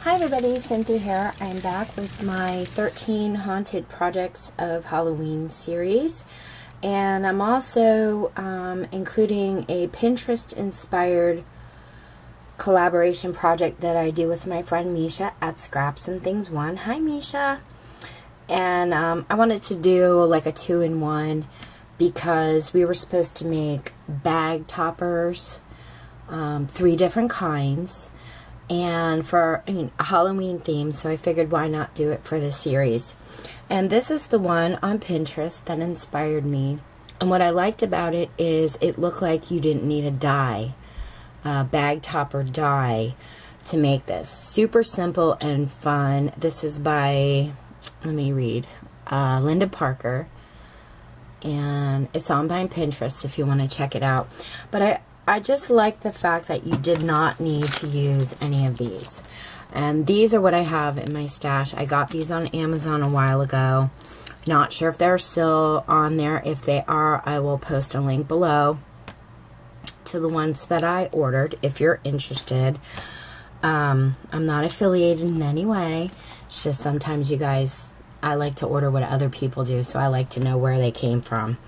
Hi everybody, Cynthia here. I'm back with my 13 Haunted Projects of Halloween series. And I'm also including a Pinterest-inspired collaboration project that I do with my friend Misha at Scraps and Things 1. Hi Misha! And I wanted to do like a 2-in-1 because we were supposed to make bag toppers, 3 different kinds. And for a Halloween theme, so I figured why not do it for this series. And this is the one on Pinterest that inspired me. And what I liked about it is it looked like you didn't need a die, bag topper die, to make this. Super simple and fun. This is by, let me read, Linda Parker. And it's on my Pinterest if you want to check it out. But I just like the fact that you did not need to use any of these. And these are what I have in my stash. I got these on Amazon a while ago. Not sure if they're still on there. If they are, I will post a link below to the ones that I ordered if you're interested. I'm not affiliated in any way. It's just sometimes you guys, I like to order what other people do, so I like to know where they came from.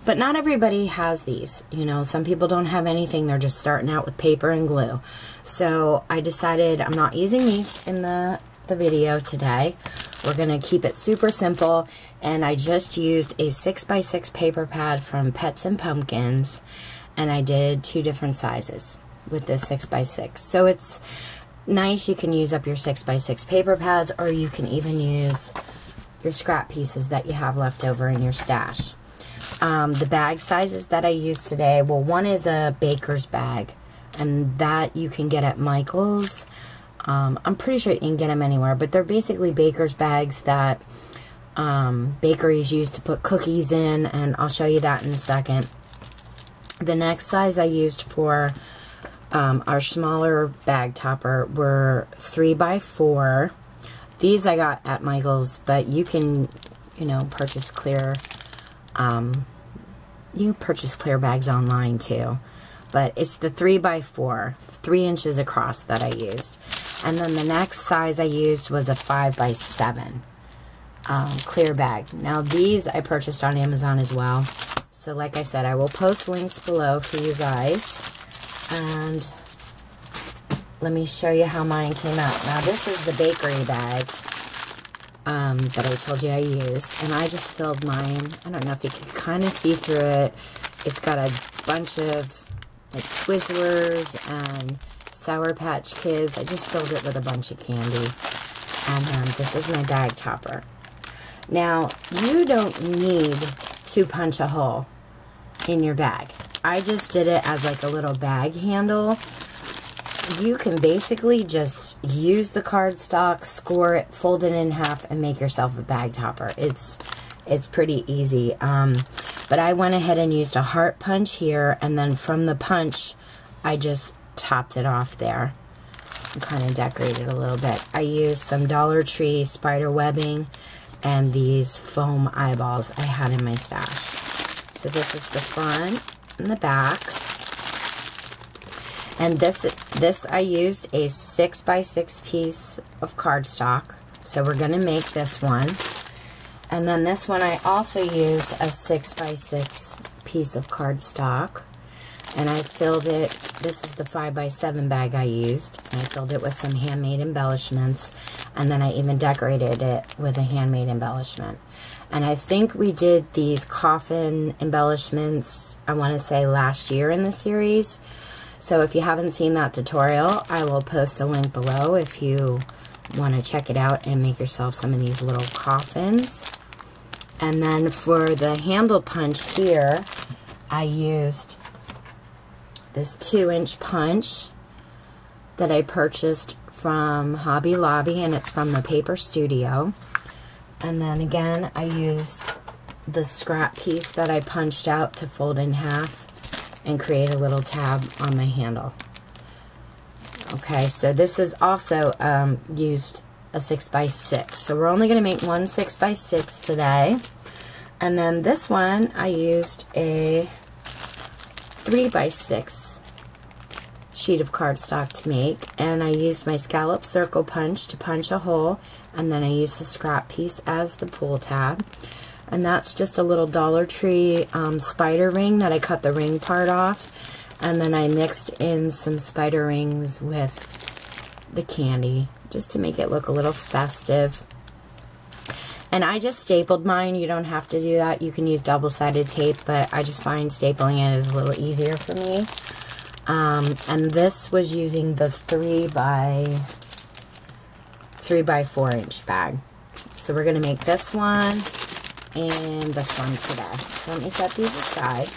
But not everybody has these. You know, some people don't have anything. They're just starting out with paper and glue. So I decided I'm not using these in the video today. We're going to keep it super simple. And I just used a 6x6 paper pad from Pets and Pumpkins. And I did 2 different sizes with this 6x6. So it's nice. You can use up your 6x6 paper pads, or you can even use your scrap pieces that you have left over in your stash. The bag sizes that I used today, well, one is a baker's bag, and that you can get at Michael's. I'm pretty sure you can get them anywhere, but they're basically baker's bags that bakeries use to put cookies in, and I'll show you that in a second. The next size I used for our smaller bag topper were 3x4. These I got at Michael's, but you can, you know, purchase clear bags online too, but it's the 3x4, 3 inches across that I used. And then the next size I used was a 5x7 clear bag. Now these I purchased on Amazon as well, so like I said, I will post links below for you guys. And let me show you how mine came out. Now this is the bakery bag that I told you I used, and I just filled mine. I don't know if you can kind of see through it. It's got a bunch of like Twizzlers and Sour Patch Kids. I just filled it with a bunch of candy. And this is my bag topper. Now, you don't need to punch a hole in your bag. I just did it as like a little bag handle. You can basically just use the cardstock, score it, fold it in half, and make yourself a bag topper. It's pretty easy. But I went ahead and used a heart punch here, and then from the punch, I just topped it off there and kind of decorated a little bit. I used some Dollar Tree spider webbing and these foam eyeballs I had in my stash. So this is the front and the back. And this I used a 6x6 piece of cardstock. So we're going to make this one. And then this one I also used a 6x6 piece of cardstock. And I filled it, this is the 5x7 bag I used. And I filled it with some handmade embellishments. And then I even decorated it with a handmade embellishment. And I think we did these coffin embellishments, I want to say last year in the series. So if you haven't seen that tutorial, I will post a link below if you want to check it out and make yourself some of these little coffins. And then for the handle punch here, I used this 2-inch punch that I purchased from Hobby Lobby, and it's from the Paper Studio. And then again, I used the scrap piece that I punched out to fold in half and create a little tab on my handle. Okay, so this is also used a 6x6. So we're only going to make one 6x6 today. And then this one, I used a 3x6 sheet of cardstock to make, and I used my scallop circle punch to punch a hole, and then I used the scrap piece as the pull tab. And that's just a little Dollar Tree spider ring that I cut the ring part off, and then I mixed in some spider rings with the candy just to make it look a little festive. And I just stapled mine. You don't have to do that. You can use double-sided tape, but I just find stapling it is a little easier for me. And this was using the 3 by 4 inch bag. So we're going to make this one and this one today. So let me set these aside.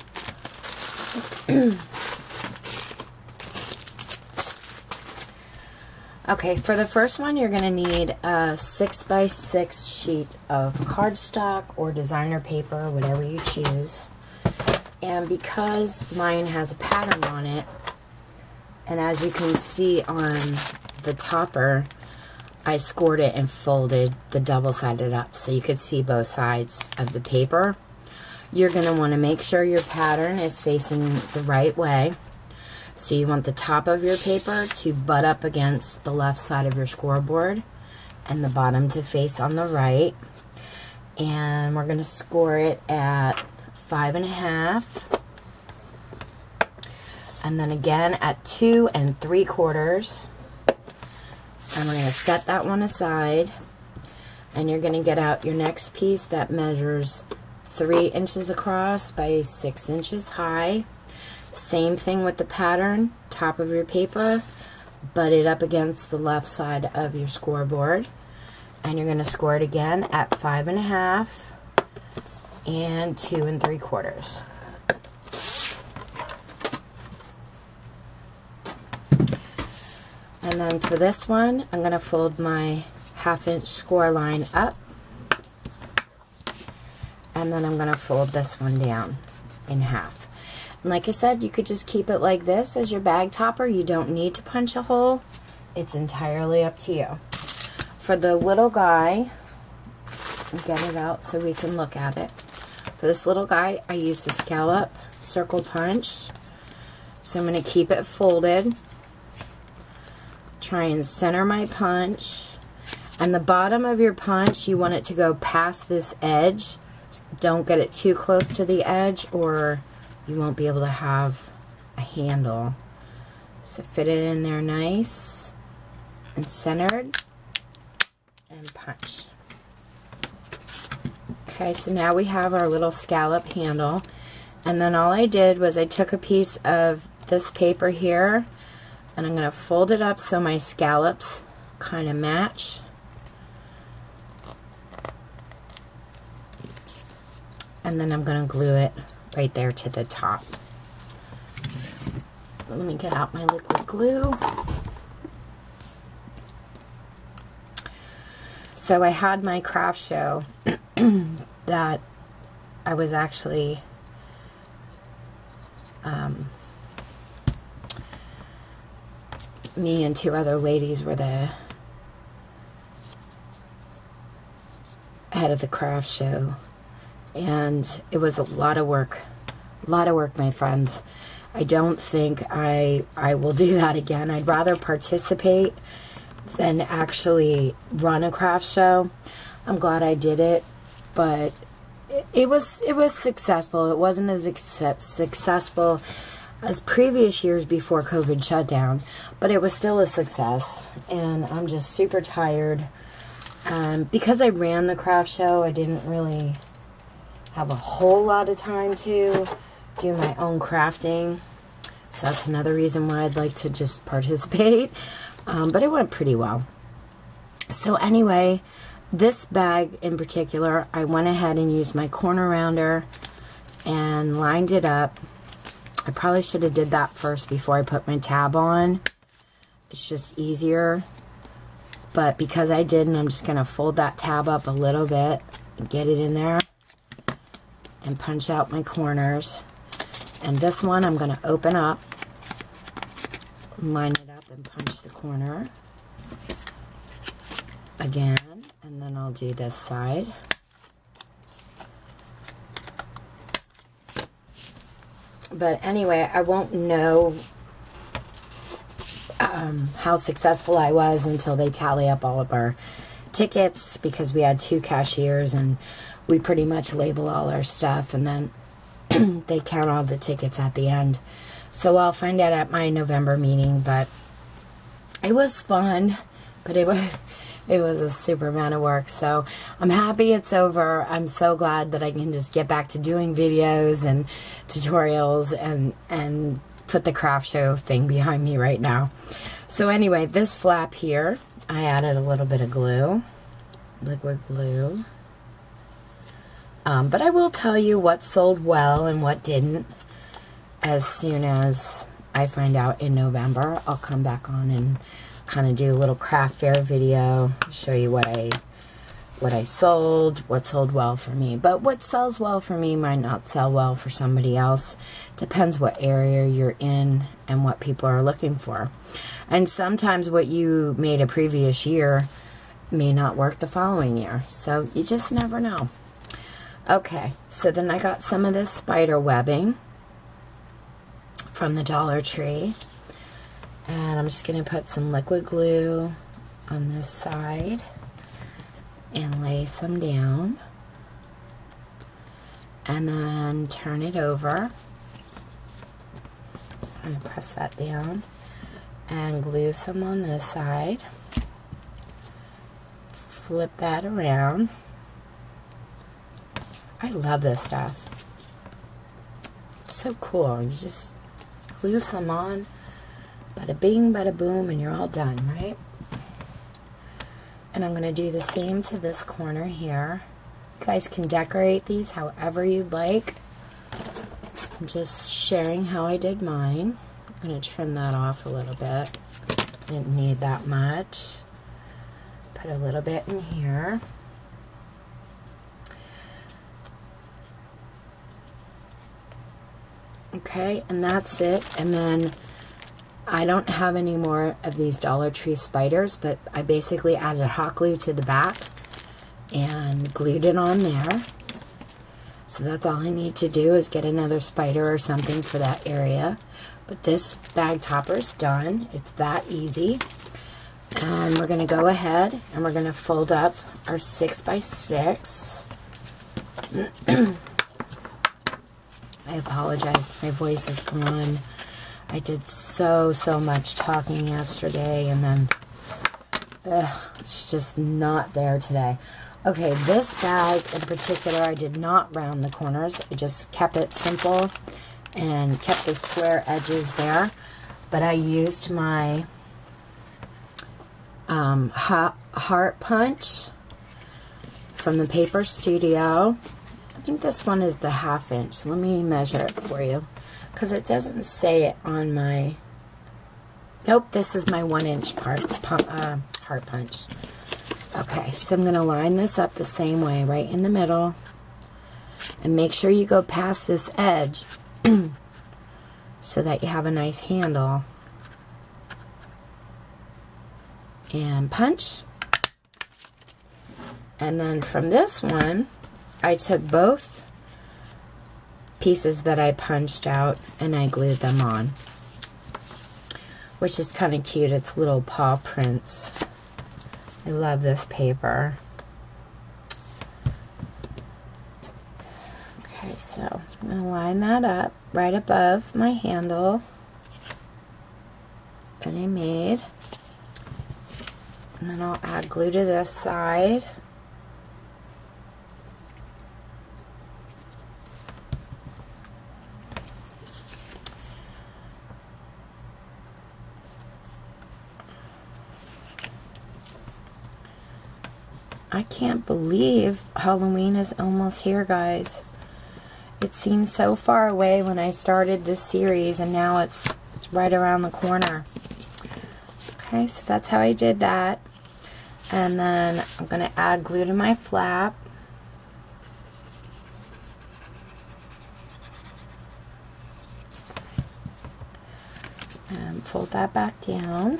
Okay, for the first one, you're going to need a 6 by 6 sheet of cardstock or designer paper, whatever you choose. And because mine has a pattern on it, and as you can see on the topper, I scored it and folded the double-sided up so you could see both sides of the paper. You're going to want to make sure your pattern is facing the right way. So you want the top of your paper to butt up against the left side of your scoreboard and the bottom to face on the right. And we're going to score it at 5.5. And then again at 2 3/4. And we're going to set that one aside. And you're going to get out your next piece that measures 3 inches across by 6 inches high. Same thing with the pattern, top of your paper, butt it up against the left side of your scoreboard. And you're going to score it again at 5.5 and 2 3/4. And then for this one, I'm going to fold my 1/2 inch score line up. And then I'm going to fold this one down in half. And like I said, you could just keep it like this as your bag topper. You don't need to punch a hole. It's entirely up to you. For the little guy, I'll get it out so we can look at it. For this little guy, I use the scallop circle punch. So I'm going to keep it folded. Try and center my punch. And the bottom of your punch, you want it to go past this edge. Don't get it too close to the edge or you won't be able to have a handle. So fit it in there nice and centered and punch. Okay, so now we have our little scallop handle. And then all I did was I took a piece of this paper here and I'm going to fold it up so my scallops kind of match. And then I'm going to glue it right there to the top. Let me get out my liquid glue. So I had my craft show that I was actually me and 2 other ladies were the head of the craft show. And it was a lot of work. A lot of work, my friends. I don't think I will do that again. I'd rather participate than actually run a craft show. I'm glad I did it, but it was successful. It wasn't as successful as previous years before COVID shut down, but it was still a success. And I'm just super tired. Because I ran the craft show, I didn't really have a whole lot of time to do my own crafting. So that's another reason why I'd like to just participate. But it went pretty well. So anyway, this bag in particular, I went ahead and used my corner rounder and lined it up. I probably should have did that first before I put my tab on. It's just easier. But because I didn't, I'm just going to fold that tab up a little bit and get it in there and punch out my corners. And this one I'm going to open up, line it up and punch the corner again, and then I'll do this side. But anyway, I won't know how successful I was until they tally up all of our tickets, because we had 2 cashiers and we pretty much label all our stuff, and then they count all the tickets at the end. So I'll find out at my November meeting, but it was fun, but it was a super amount of work. So I'm happy it's over. I'm so glad that I can just get back to doing videos and tutorials and put the craft show thing behind me right now. So anyway, this flap here, I added a little bit of glue, liquid glue. But I will tell you what sold well and what didn't as soon as I find out in November. I'll come back on and kind of do a little craft fair video, show you what I sold, what sold well for me. But what sells well for me might not sell well for somebody else. Depends what area you're in and what people are looking for. And sometimes what you made a previous year may not work the following year. So you just never know. Okay, so then I got some of this spider webbing from the Dollar Tree. And I'm just going to put some liquid glue on this side and lay some down. And then turn it over. I'm going to press that down. And glue some on this side. Flip that around. I love this stuff. It's so cool. You just glue some on. Bada bing, bada boom, and you're all done, right? And I'm going to do the same to this corner here. You guys can decorate these however you'd like. I'm just sharing how I did mine. I'm going to trim that off a little bit. Didn't need that much. Put a little bit in here. Okay, and that's it. And then I don't have any more of these Dollar Tree spiders, but I basically added hot glue to the back and glued it on there. So that's all I need to do is get another spider or something for that area. But this bag topper's done. It's that easy. And we're going to go ahead and we're going to fold up our 6x6. I apologize, my voice is gone. I did so much talking yesterday, and then it's just not there today. Okay, this bag in particular, I did not round the corners. I just kept it simple and kept the square edges there. But I used my heart punch from the Paper Studio. I think this one is the 1/2 inch. Let me measure it for you, because it doesn't say it on my... Nope, this is my 1 inch heart punch. Okay, so I'm going to line this up the same way, right in the middle. And make sure you go past this edge so that you have a nice handle. And punch. And then from this one, I took both pieces that I punched out and I glued them on, which is kind of cute. It's little paw prints. I love this paper. Okay, so I'm going to line that up right above my handle that I made. And then I'll add glue to this side. I can't believe Halloween is almost here, guys. It seemed so far away when I started this series, and now it's right around the corner. Okay, so that's how I did that. And then I'm going to add glue to my flap. And fold that back down.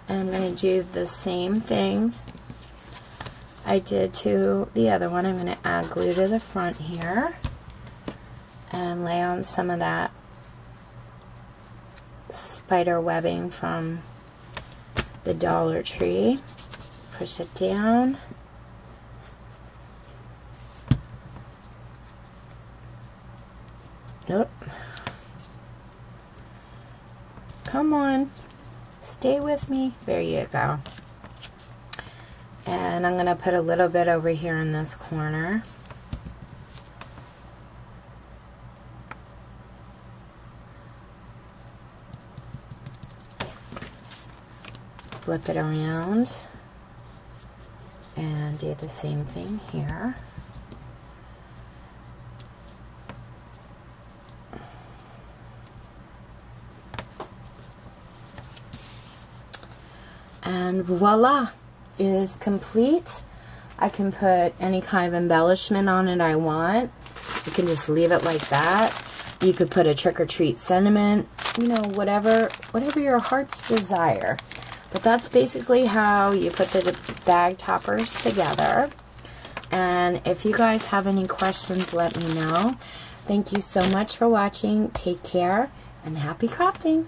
And I'm going to do the same thing I did to the other one. I'm going to add glue to the front here. and lay on some of that spider webbing from the Dollar Tree. Push it down. Nope. Come on. Stay with me. There you go. And I'm going to put a little bit over here in this corner. Flip it around and do the same thing here. And voila, it is complete. I can put any kind of embellishment on it I want. You can just leave it like that. You could put a trick-or-treat sentiment, you know, whatever your heart's desire. But that's basically how you put the bag toppers together. And if you guys have any questions, let me know. Thank you so much for watching. Take care and happy crafting.